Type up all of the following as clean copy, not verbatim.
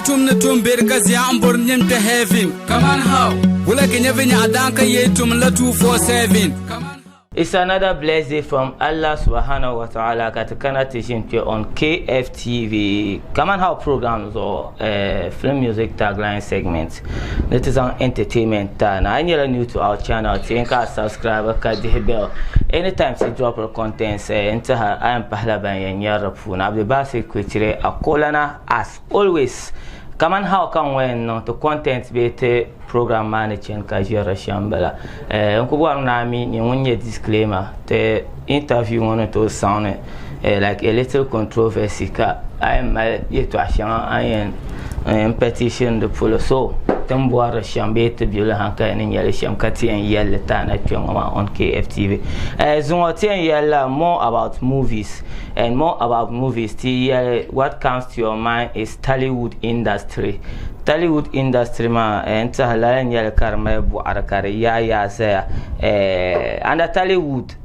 tum na tum bergazi ambor nyem te heaven. Kaman how? Wula kenyavenya adanka yetum la 247. It's another blessed day from Allah subhanahu wa ta'ala katikana teaching on KFTV. Kaman how programs or film music tagline segments. That is on entertainment. Now, I are new to our channel. Think I subscribe, click the bell. Anytime you drop our content, enter her. I am Pahlaban and Yarapun. I'll be back with a colana as always. Kaman how can when the content be the program managing kajira shambala. Unkuwa nami ni unye disclaimer. The interview on to sound like a little controversy. I am yet to ashan I petition the pull so. Temboara shambe te biola hanka en yele shamkati en yele tana pyongama on KFTV. Zungoten yele more about movies and more about movies. What comes to your mind is Tollywood industry. Tollywood industry ma enta halalen yele karma bu arakare ya say under Tollywood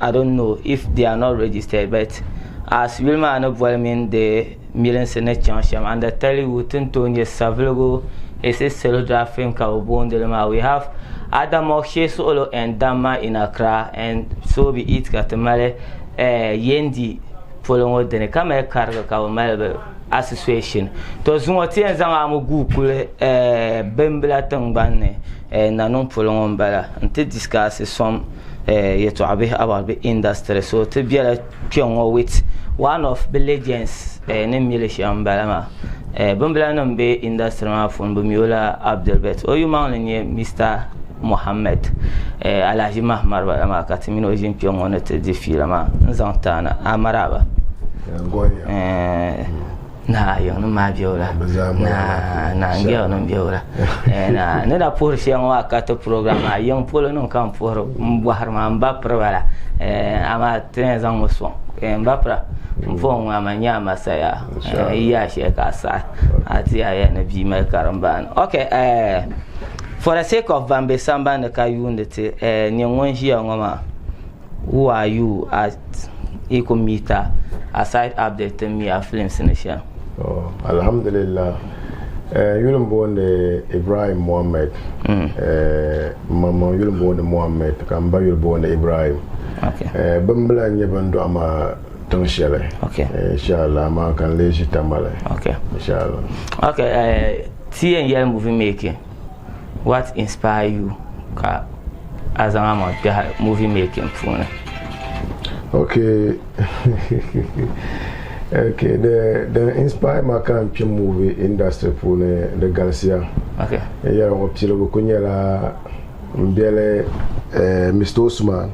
I don't know if they are not registered, but as Wilma and Volume the millions in a chance under Tollywood Antonio Savlogo. It's a cellular film Kabondelma. We have Adam Mokshe Solo and Dama in Accra, and so be it Katamale Yendi following the Kamel Cargo Kawamal Association. Those who are Zangamu Bembla Tangbane and Nanon Polon Bella and to discuss some yet to about the industry. So to be a pion with one of the legends named Militia Balama. Bumbelanum be industry from Bumiola ABDUL or you man Mr. Mohammed Alaji Mahmar Katimino is in Pyong on it the Filama Zantana Amaraba. Nah, young Mabiola, nah, young Biola, and another poor young Wakato program, a young Polonon come for Baharman Bapra, I'm at Trenzang and Bapra. Mfong amanyama saya iya shekasa ati ayene bi mekaramban. Okay, for the sake of Bambe Samba na kayundete nyonji ngoma, who are you at Ecometer aside update me a film sinisha? Oh, alhamdulillah. Yulum born Ibrahim Muhammad. Mama yulum born Muhammad, Kamba yulum born Ibrahim. Okay. Bambla nyebando ama okay. Inshallah, ma can lay it tamale. Okay. Inshallah. Okay. See and yell movie making. What inspire you as a movie making phone? Okay. Okay. The inspire my kind movie industry phone the Garcia. Okay. Yeah, optilo kunyela mbele Mr. Osman.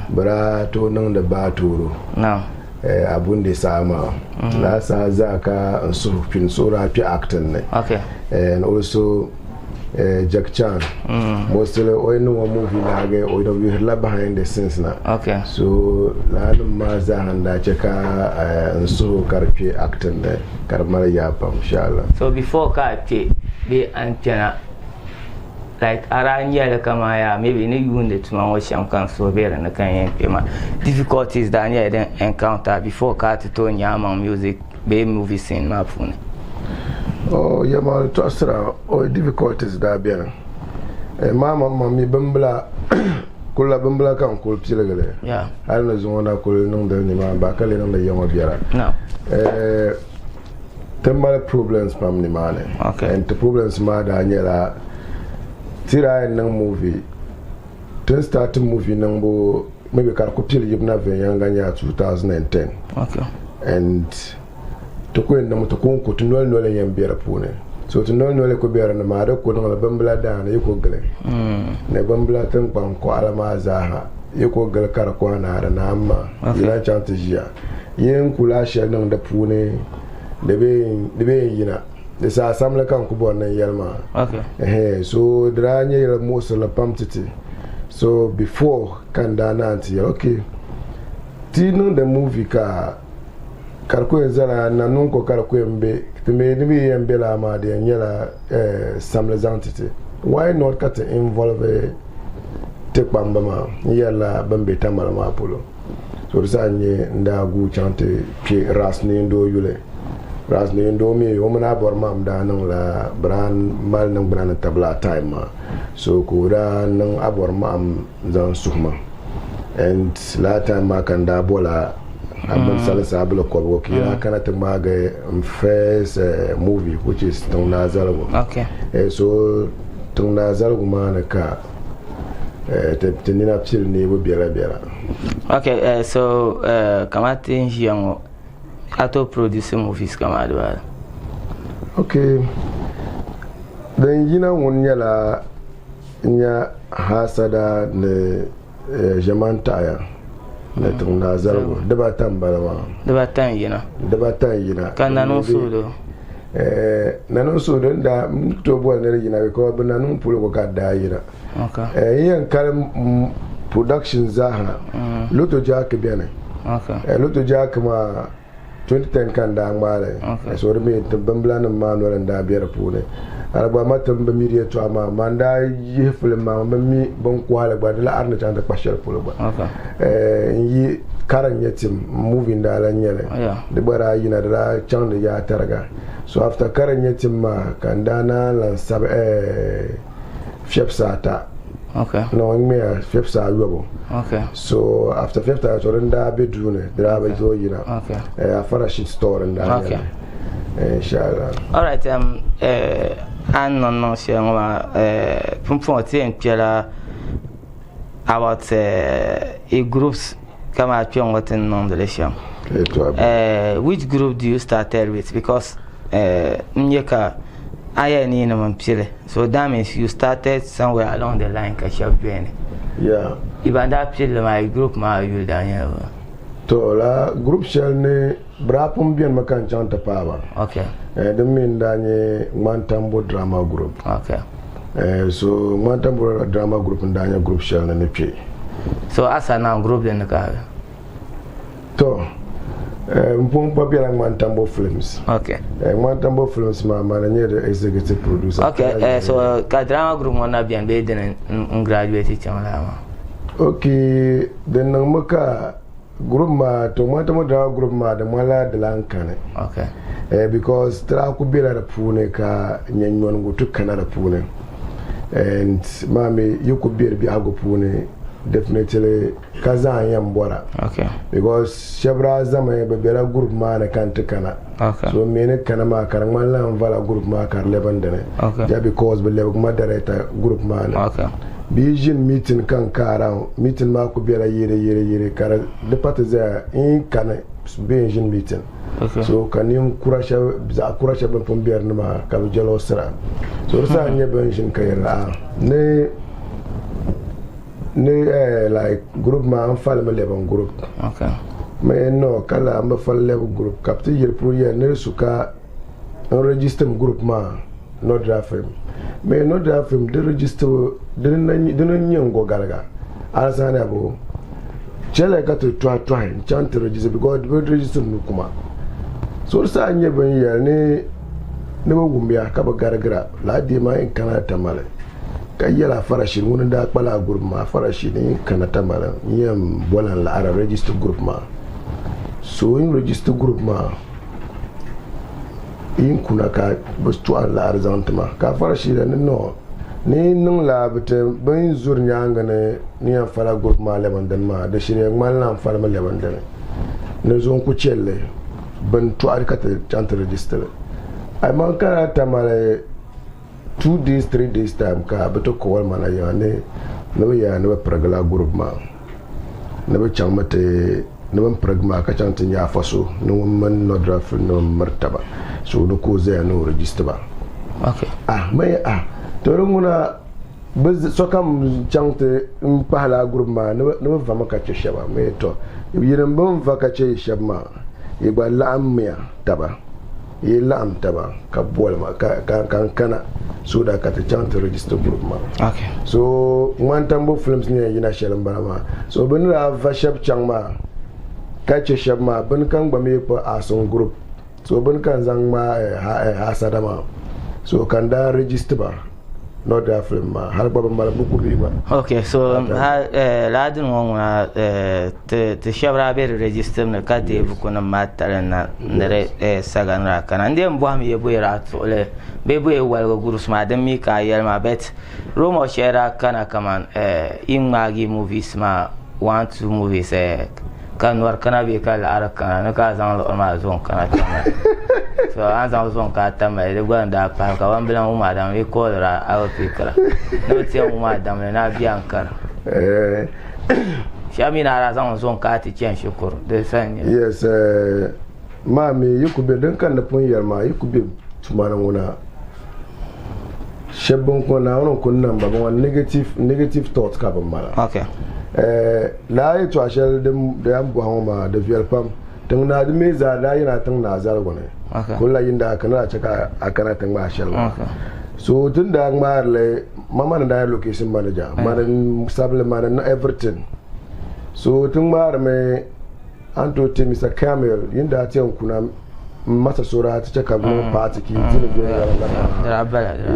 Bara to nang the baturu. No. Abundi sama la sa zaka so fin sura pi acting ne okay and also Jack Chan mostly oil no movie na ga oil we la behind the scenes na okay so la ma za handa cheka so karpi acting ne karmar ya pa inshallah. So before ka pe be antena like aranya the kamaya maybe ni yunde to my sham kan so better na kan pema difficulties that you then encounter before cut to nyama music be movie scene ma phone. Oh yeah, ma to asra oh difficulties da bien mama mami bembla kula bembla kan kul pilegele yeah hal na zona kul nung da ni ma ba kale nung da yama biara no temale problems pam ni mane okay and the problems ma da nyela tira en nang movie ten start movie nang bo maybe kar ko pil yibna ve yanga nya 2010 okay and to ko en to ko to nol nol yam biara pune so to nol nol ko biara na ma ko no bambla da na yiko gele ne bambla tan pam ko alama zaha yiko gele kar ko na da na amma ina chante jia yen kula sha nang da pune de be yina the sa samle kan ko bon yelma okay so dranye yel most la pamtiti so before kan dananti okay tino the movie ka karko ezala nanun ko karko embe teme ni bi embe la ma de nyela samle zantiti why not kat involve te pamba ma yela bambe tamal ma polo so sa nye nda gu chante pi ras ni ndo yule ras ne Indomi wo mana bor mam da nan la bran mal nan bran tabla time ma so ko da nan abor mam zan sukma and la time ma kan da bola abin salasa abula ko kira kana ta maga first movie which is Tung Na Zalgo. Okay. So Tung Na Zalgo ma na ka tenina pil ne bo biara. Okay, so kamati njiango ato produce movies kama adwa. Okay. Dan yina wonya la nya hasada ne jamanta ya. Na Tung Na Zalgo debatan balama. Debatan yina. Kan nanon sudo. Nanon sudo da to bo na yina ko nanon pulo ko ka da yina. Okay. Yan kalam production zaha loto jack biane. Okay. Loto jack ma 2010 kan da ngale. So me tamblan ma no da biara pune. Araba matam ba miriye to ama manda yi film ma mi bon kwala ba la arna tanda pashal pulo ba. Okay. Yi karan yatim movie da la nyele. De bara yina da chang ya targa. So after karan yatim ma kan dana lan sab Fepsata. Okay. No, me Fepsa Yobo. Okay. So after Fepsa, so then da bedroom, there are so you know. Okay. A farashi store and that. Okay. Inshallah. All right. And non siamo punti in piala about groups come at you what in non delicium. Which group do you started with? Because Nyeka I need no pile. So that means you started somewhere along the line catch up journey. Yeah. Even that pile my group ma you Daniel. To la group shall ne brapum bien makan chanta power. Okay. The mean Daniel Mantambo drama group. Okay. So Mantambo drama group and Daniel group shall ne pay. So as a now group in the car. To Mpung Papier Mantambo Films. Okay. Mantambo Films, my manager, executive producer. Okay. So drama group wanna be embedded in graduate channel. Okay. Then Namaka group ma to Mantambo drama group ma the Mala de Lankane. Okay. Because tra could be a pune ka nyanyon go to Canada pune. And mommy, you could be a biago pune. Definitely Kazan Yambora. Okay. Because Shabra Zama Bebera group man can't kana. Okay. So many Kanama Karamala and Vala group marker Levandene. Okay. Just because we live moderator group man. Okay. Beijing meeting can car around meeting Marco Bera year car the party there in Kana Beijing meeting. Okay. So can you Kurasha from Bernama Kavijalo Sra. So Sanya Beijing Kayla. Like group man fall me level group. Okay. Me no kala am fall level group. Captain year pour year ne suka register group man no draft him. Me no draft him de register de nyango galaga. Alasana bo. Chele ka to try chant register because we register no kuma. So sa nye ben year ne wo gumbia ka ba garagara la di ma in kana tamale. Kayela farashi woni da kpala group ma farashi ni kanata mala yam bolan la ara register group ma so in register group ma in kuna ka bastu la arzant ma ka farashi da no ni nun la bete ban zur nyanga ni ya fara group ma leban dan ma da shine mal na fara ma leban dan ne zon ku chelle ban to arkata chant register ay man kana tamale 2 days 3 days time ka beto ko mana yane no ya no pragla group ma no chamate no pragma ka chante nya faso no man no draft no martaba so no ko ze no register ba. Okay. To nguna bez so kam chante mpala group ma no vama ka che shaba me to yenen bam va ka che shaba e ba la amya taba e la am taba ka bol ma kan kana so da ka ta chant register group ma. Okay. So Mantambo Films ne yina shelan barama so bin ra va shab changma ka che shab ma bin kan ba me pa ason group so bin kan zang ma ha sadama so kan da register ba no da film ma har baba mala buku bi ba. Okay, so ladin wona te shabra be register na ka de buku na matar na ndere sagan ra kana ndem bo am ye bo ra to le be bo e wal gurus ma dan mi ka yel ma bet romo shera kana kaman in magi movies ma 1-2 movies kan war kana be kala ara kana na ka zan lo ma zon kana so an zan zon ka ta mai da gwanda pa ka wan bilan umma da mi ko ra a fikra no ti umma da na biyan kar shami na ra zan zon ka ti cin shukur da sanya yes mami yukube dan kan da pun yar ma yukube tumana muna shebon ko na wono kun nan ba negative thoughts ka ban mala okay la yi to ashel da yan bu ma da fiyar pam tun na da me za da yana tun na zar gone kullu yin da kana cika akana tun ma ashel so tun da ma le mama da location manager man stable man everything so tun ma me an to te Mr. Camel yin da ta kuna masa sura ta cika go party ki tin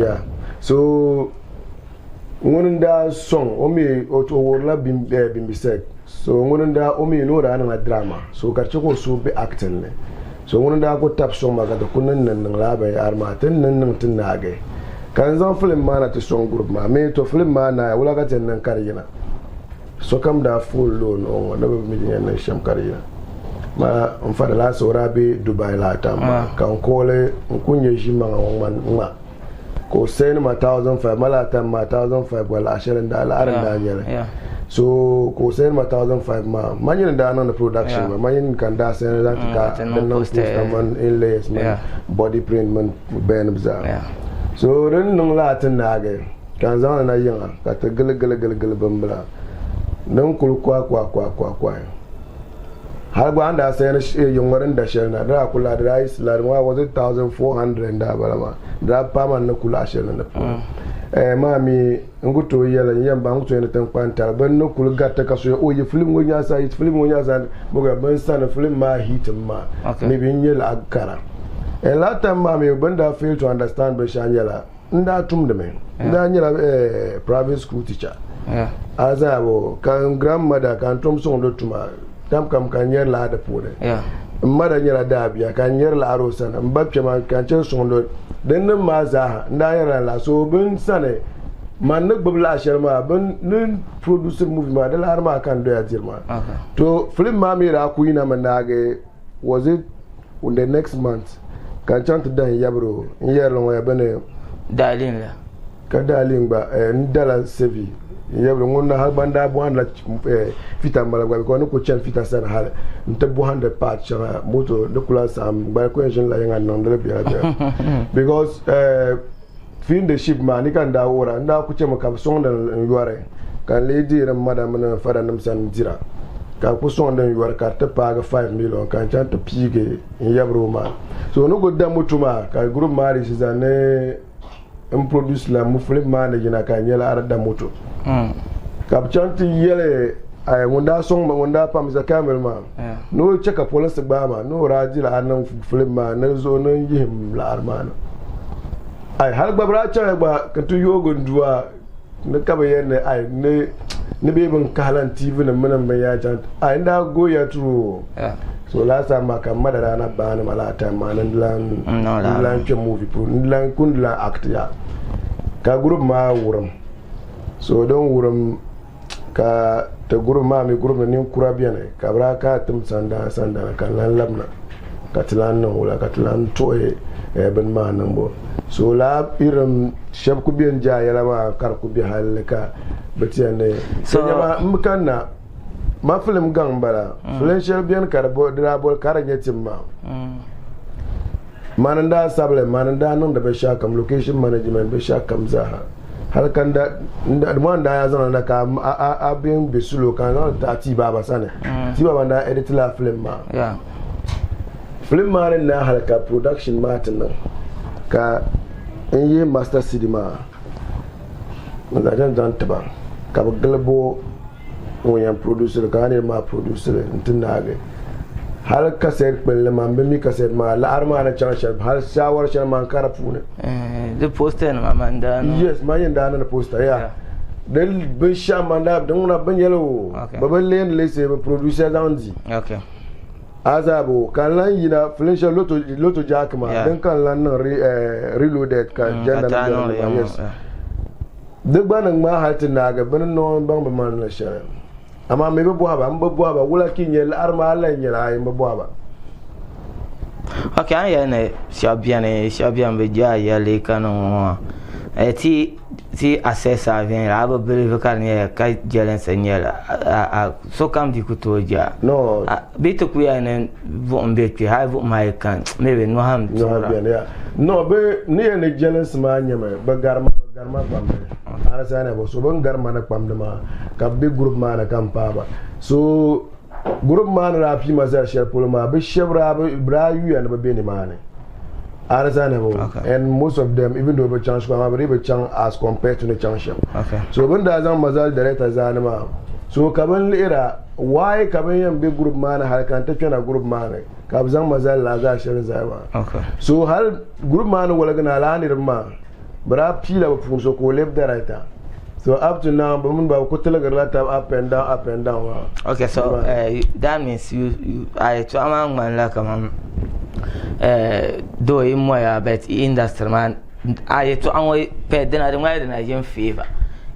ya so ngonin da song omi oto worla bimbisek so ngonin da omi no da na drama so karce ko so be acting ne so ngonin da ko tap song maga da kunnan nan laba ya arma tan nan tin na ga kan zan film ma na to song group ma me to film ma na wala ga tan nan karina so kam da full loan on da mi din nan sham karina ma on fa da la so rabe Dubai la ta ma kan kole kunye shi ma ma ko sai ma 1500 malata ma 1500 wala ashirin da al'arin da nyere so ko sai ma 1500 ma manyin da nan production ma manyin kan da sai da ka dan non post man inlays man body print man ben bza so ran nun latin na ga kan zama na yin ka ta gil bambla nan kul kwa har ba anda sai na yunwarin da shirna da kula da rice larwa was 1400 da balama da pama na kula shirna da mami nguto yela yamba nguto yana tan kwanta ban na kula gatta kaso o yi film wonya sa boga ban sana film ma hit ma ne bin yela akara lata mami banda fail to understand be shanyela nda tum de me nda nyela private school teacher azabo kan grandmother kan tum so ndo tuma tam kam kan yer la da pore mara nyera da biya kan yer la aro sana mbapche ma kan chen sondo den ma za nda yer la so bin sane man nak babla sharma bin nin producer movie ma da la ma kan do ya jirma to film ma mi ra ku ina man nage was it in the next month kan chan to dan yabro yer lo ya bane dalin la ka dalin ba ndala sevi yabro ngonna har banda bu handa fita malagwa ko ko chen fita sana hal nta bu handa part chara moto de kula sam ba ko engine la yanga non de biya because fin the ship ma ni kan da wora nda ku ce maka son da yuare kan lady ran madam na fara nam san jira ka ku son da yuare ka ta paga 5 million kan chan to pige yabro ma so no go da mutuma ka group mari shi zane in produce la mu film ma na gina kan yela ar da moto kapchanti yele ay wanda song ma wanda pam za camel ma no cheka police ba ma no rajila anan film ma na zo nan yihim la armana ay har babra cha ba ka tu yogo duwa na kaba yene ay ne be ban kalan tv na mun ban ya jan ay nda go ya tru so la sa ma kan madara na ba na malata ma nan lan ke movie pro lan kun la act ya ka group ma wuram so don wuram ka ta group ma mi group ne kura biya ne ka bra ka tum sanda kan lan labna ka tilan nan wala ka tilan to ben ma nan bo so la iram shab ku biyan ja yala ma kar ku bi halaka batiya ne so ma mkanna ma film gang bara film shel biyan kar bo dra bo karanya timma mananda sable mananda nan da be sha kam location management be sha kam zaha har kan da wanda ya zana ka abin bisulo kan ta ti baba sana ti baba da edit la film ma film ma na halka production matin nan ka in yi master cd ma mazajen zan taba ka galbo wayan producer ka ne ma producer tun na ga hal kaset pelle man be mi kaset ma la arma na chana shab hal shawar shana man kara pune the poster ma manda no yes ma yanda na poster ya del be shamanda don na ban yelo babal len lese be producer danzi okay azabo kan lan yina flincha loto jakma dan kan lan reloaded ka janda na yes duk banan ma hatin na ga ban no ban ba man na shara amma me be boaba mba wala kinye la arma la nyela ay mba boaba okay an yana shabian be ja ya le kanu ti assessa vien la ba believe kan ya ka jelen senyela so kam di kutoja no bitu ku ya ne von be ti ha von mai kan maybe no ham no be ne jelen sama nyama ba garma pambe ana sana bo so ban garma na pamde ma ka be group ma na kampa so group ma na rapi ma za share polo ma be shebra be ibrayu ya na be ni ma ne ana sana bo and most of them even though be chance ko ma be chance as compared to the championship so ban da zan mazal director zan ma so kaban lira why kaban yan be group ma na harkan ta tana group ma ne ka zan mazal la za share za ba so hal group ma na wala gana la ni ma bra pila ba fun so ko left the right so up to now but mun ba ko telegram up and down okay so that means you I to among man la Kaman do in moya bet industry man I to an pe den na Nigerian favor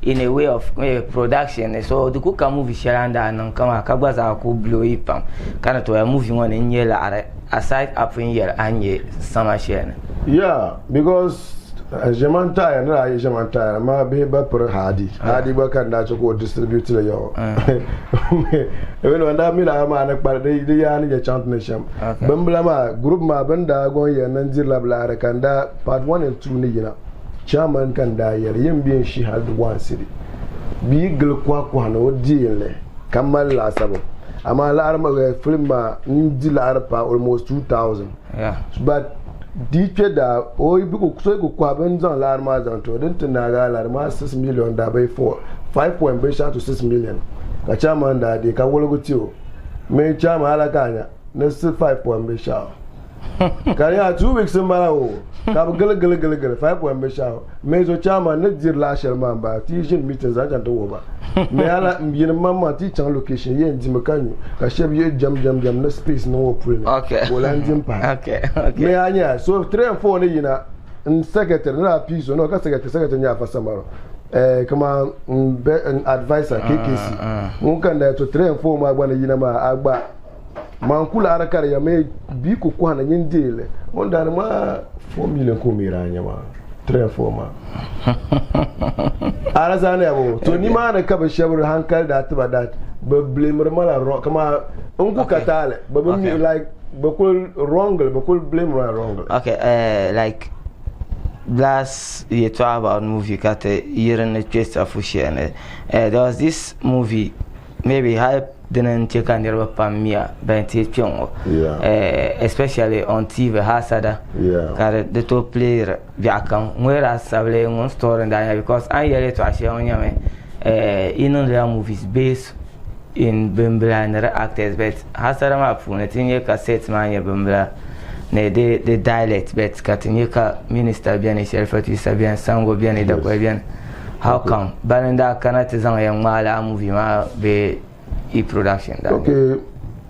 in a way of production so the cook movie sharanda nan kama ka gbaza ko blow ipam kana to movie one in yela aside up in yela anye sama share yeah because jamanta na jamanta ma be ba per hadi ba kan da ko distribute le yo even wanda mi la ma na par de ya ni chant ne sham bambla ma group ma banda gon ya nan jirla bla kan da part 1 and 2 ni gina chairman kan da yar yin biyan shi had one city bi gil kwa na wodi le kamal la sabo amma la arma film ma ndi la arpa almost 2000 but dike da oyi bi ko so ko kwa ben zan la arma zan to din tun na ga la arma 6 million da bai 5 point bai sha to 6 million ka chairman da de ka wolo tiyo me chairman ala kanya na 5 point bai sha kaya 2 weeks mara o ka gele 5 point bai sha me zo chairman na jir la sharman ba ti jin meeting za jan to ba me ala yin mamma ti chan location yen di mekanyu ka sheb ye jam na space no open wala ndim pa me anya so 3 and 4 ne yina in secretary na piece no ka secretary nya fa samaro kama an advisor KKC mun kan da to 3 and 4 ma gba na yina ma agba man kula arakar ya me bi ko kwa na yin dele on da ma 4 million ko mira nya ma 3 and 4 ma ara zane abo to ni ma na kaba shebur hankal da ta da ba blame mala kama un ku katale ba mi like ba kul wrong ba kul blame wrong like last year to about movie kate year in the chest of fushene there was this movie maybe hype didn't take on your pamia bention especially on TV hasada the top player biakan where sable one story and because I hear to ashia onyame in the movies based in Bembla and actors but hasada ma phone tinye cassette man ya Bembla ne the dialect but katinye ka minister bien shelfatu sabian sango bien da ko bien how come balanda kanati zan yan mala movie ma be production da okay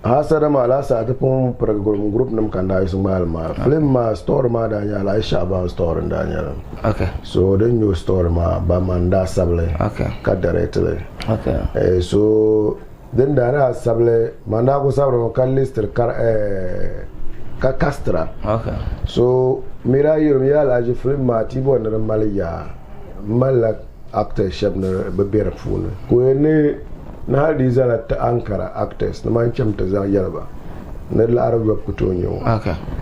hasada ma la sa ta pon program group nam kan da su mal ma film ma store ma da ya la shaban store da ya okay so then your store ma ba manda sable ka directly so then da ra sable manda ko sable kan lister ka castra so mira yoro ya la je film ma ti bon na maliya malak actor shabna be bera funa ko ne na hadi zala ta ankara actors na man chamta za yarba na la arabu ko tonyo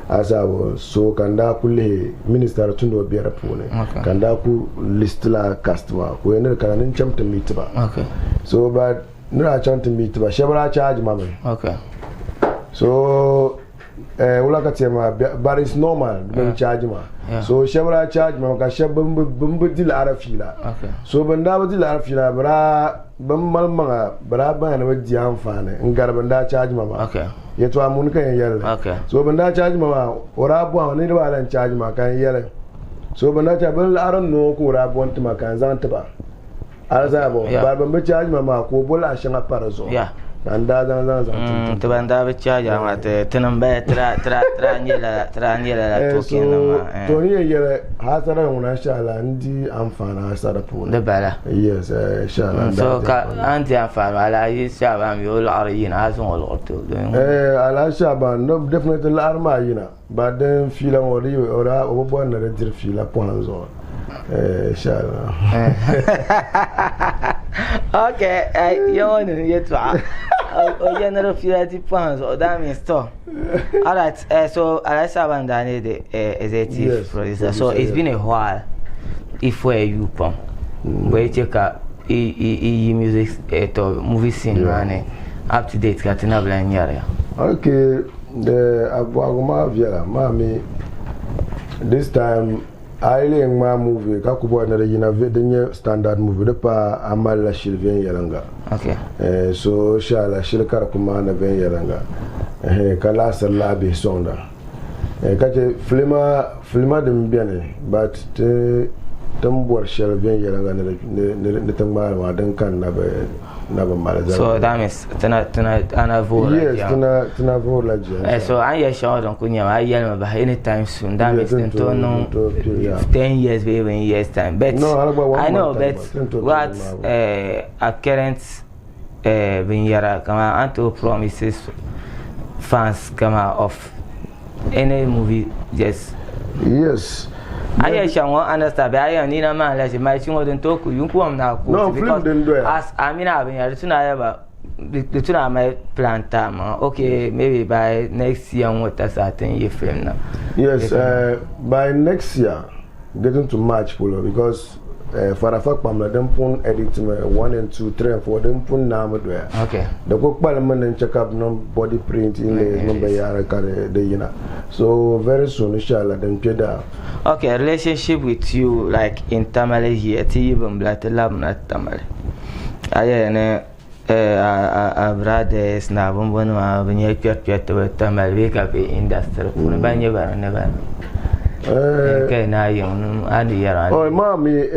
asabo so kanda kulle minister tundo bera funa kanda ku list la customer ko ne kana nin chamta mitba so ba nira chamta mitba shabra charge mame so wala ka tema but it's normal ben charge ma so shebra charge ma ka sheb bum dil arafila so ban da dil arafila bra ban malma bra ban na waji amfane ngar ban da charge ma ya to amun kan yelle so ban da charge ma ora bo ne da ban charge ma kan yelle so ban da ta ban aran no ko ora bo ntuma kan zan ta ba azabo ba ban ba charge ma ko bola shan aparazo anda zan to banda be charge ma te tenan be tra nyela la token ma to ni yele hasara una shala ndi amfana hasara pu de bala yes shala so ka anti amfana ala yi shaba mi ul ariyin azun wal qurtu ala shaba no definitely la arma yina ba den fila wori ora obo na redir fila ponzo shala okay you want to get general fila pounds or that means so all right so Alisa Bandane the executive producer so it's been a while if where you from where you check out music to movie scene running up to date katina blanyara okay the abwaguma viela mami this time I leng ma movie ka kubo na yina vedenya standard movie de pa amala shilven yalanga okay so shala shilkar kuma na ben yalanga kala sallabi sonda kaje filma de biane but te tambor shilven yalanga ne tangma ma dan kan na ba malaza so that means tana ana vola yes tana vola so I ya show don kunya I yell ba anytime soon that means no 10 years baby in years time but no, I know but what a current vinyara kama anto promises fans kama of any movie just yes I shall understand but I need a man like my chingo don't talk you come now because as I mean I've been here tonight the two are my plan time okay maybe by next year what that's a 10-year film now yes by next year getting to March polo because for a fact pamla dem pon edit me 1 and 2 3 and 4 dem pon na me do okay the ko parliament and check up no body print in the number yara kare de yina so very soon inshallah dem peda okay relationship with you like in Tamale here even black lab na Tamale aya ne a brothers na bonbon ma banye kwet to Tamale we ka be industry kun banye ba ne ba okay na yung adi yara oh mami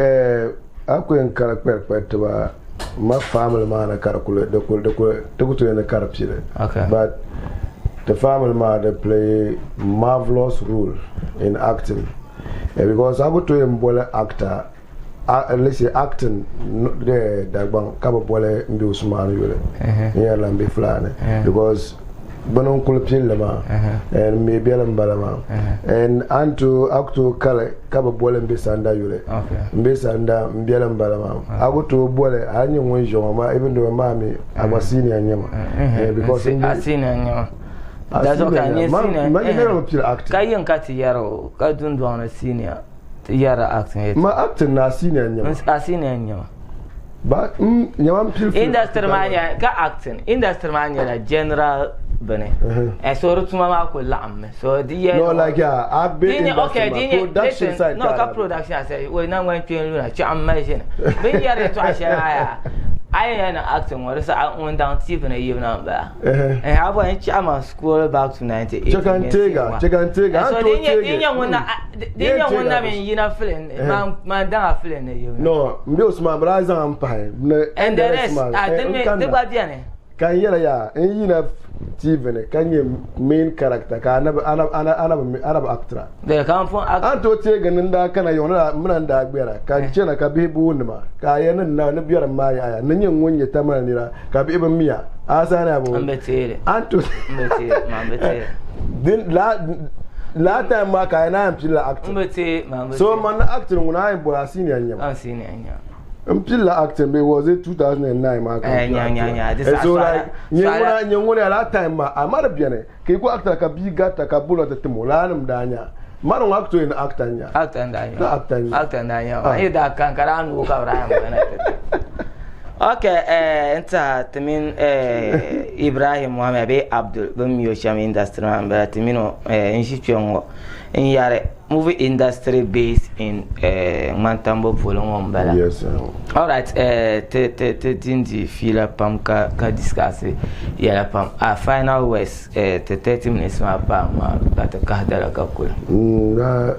ako en karakter to ba my family man a calculate the to in the carapsile okay but the family man they play marvelous role in acting because I go to him bole actor let's say acting the dagban kaba bole mbi Usman yule ya lambe flane because banon kulpil lama and maybe alam balama and anto acto kale kaba bole mbi sanda yule mbi sanda mbi alam balama ago to bole anyi wonjo ma even though mami abasini anyama because asini anyama that's okay ni senior ma never pure acting kayen kati yaro ka dundu na senior yara acting ma acting na senior anyama asini anyama ba nyama pure industry mania ka acting industry mania na general bane so rutuma ma ko lamme so the no like yeah I've been in production side no ka production I say we na wan twen luna chi amma shi bin yare to ashaya I na acting what is I went down TV na you na ba and I went chama school back to 98 check and take so then you wanna me yina film man dan film na you no mbi Usman braza ampai and the rest the guardian kan yela ya yina TV ne kan ye main character ka ana actor they come from anto te ganin da kana yona munan da gbera ka ce na ka bi bu nima ka yanin na biyar ma ya nan yin wonye ta mana nira ka bi ban miya asana abu ambetere anto ambetere din la ta ma ka na am pila actor so man actor nguna ai bo asini anya Mpila acting be was it 2009 ma ka so like nyengona la time ma amara biane ke ko actor ka bi gata ka bulo ta timolanum danya maro actor in actanya ai da kan karanu ka bra ma na Okay, enta temin Ibrahim Mohamed be Abdul bum yo sham industry man ba temino inshipiongo in yare movie industry based in Mantambo Polong Bala. Yes. All right, te tindi fila pam ka discuss ya pam a final words te 30 minutes ma pam ka te ka dala ka kul. Na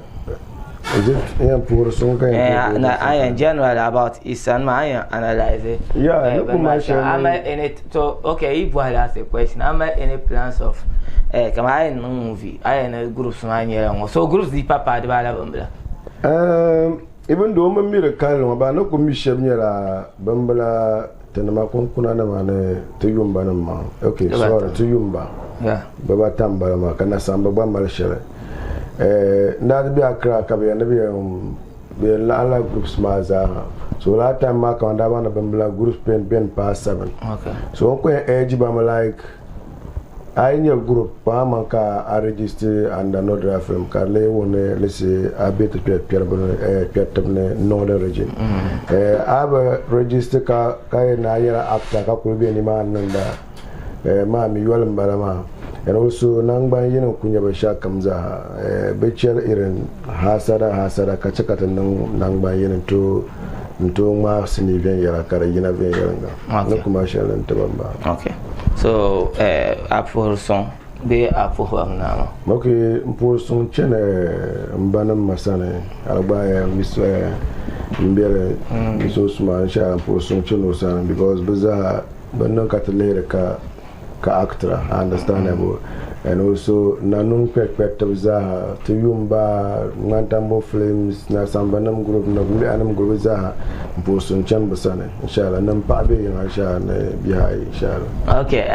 is it pour son ka na I in general about Isan ma I analyze it. Yeah, look am I in it so okay, if I ask a question, am I any plans of come I no movie I in a groups man so groups the papa de bala bambla even though me mira kan ba no ko mi shemnyara bambla tanama kon kuna na mane tuyumba na ma okay sorry tuyumba yeah baba tamba ma kana samba ba mal shere na bi akra ka be na be la groups ma za so la time ma ka nda ba na bambla groups pen past 7 okay so ko age ba ma like I in your group, Pamaka, I register and another film, Carle, one, let's say, a bit of Pierre Northern region. I have a register Kainaya after Kakubi and man and Mammy Yualam Barama. And also Nangba, Kunyabasha comes a Bechel Iran, Hasada, Kachakat and Nangba Yen to Mars in the Yara Karayina Vayanga. No commercial and Tabamba. Okay. So, pour son, be pour now. Okay, pour son chene, Mbanam Masane, Albaya, Mr. Mbere, Mrs. Mansha, pour son cheno san, because Bazaar, but no catalere ka actor, understandable. And also, Nanung Pet Zaha, Tuyumba, Mantambo Flames, Nasambanam Group, Anam Gruzaha, Poson Chambasane, Inshallah, Nampabi, and Shan, Bihai, Inshallah. Okay,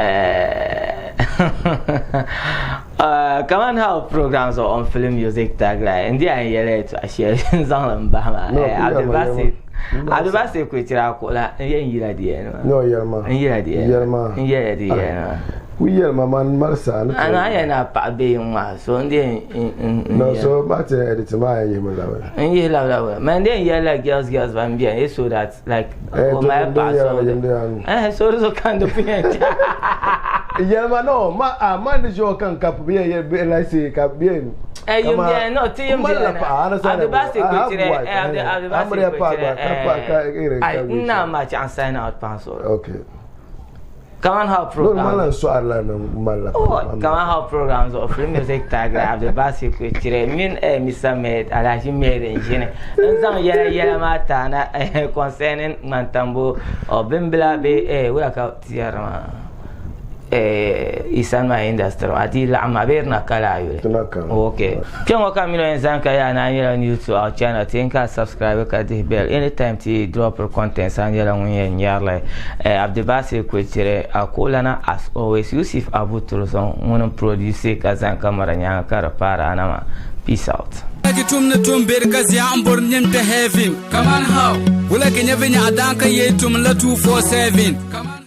Kaman how programs on Filmusic Tagline, and there I yell to a share in Zangan Bahama. Abdul kwetira kola yen yira die no yerma yira die we yerma man marsa ana ya na pa be nwa so ndi no so but edit my yema lawe nyi lawe man then yella girls van bien so that like my pass so kind of thing yerma no man is your kan kap be like say kap bien you no team the best na match and sign out passport. Okay. Kaman how programs. Kaman how programs of Filmusic Tagline the best mean Mr. Med alaji made engine. And some yella matana concerning Mantambo or Bimbla be work out here. Isan ma industry ati la amaberna kala yule okay kiongo kamilo enzanka ya na yela new to our channel tinka subscribe ka the bell anytime ti drop content san yela ngunye nyarla abdibasi kwetire akulana as always Yusuf Abutulson ngono producer kazanka maranya kara para anama peace out Tumna tumber kazi ambor nyemte heavy Kaman how wala kenyevenya adanka yetum la 247 Kaman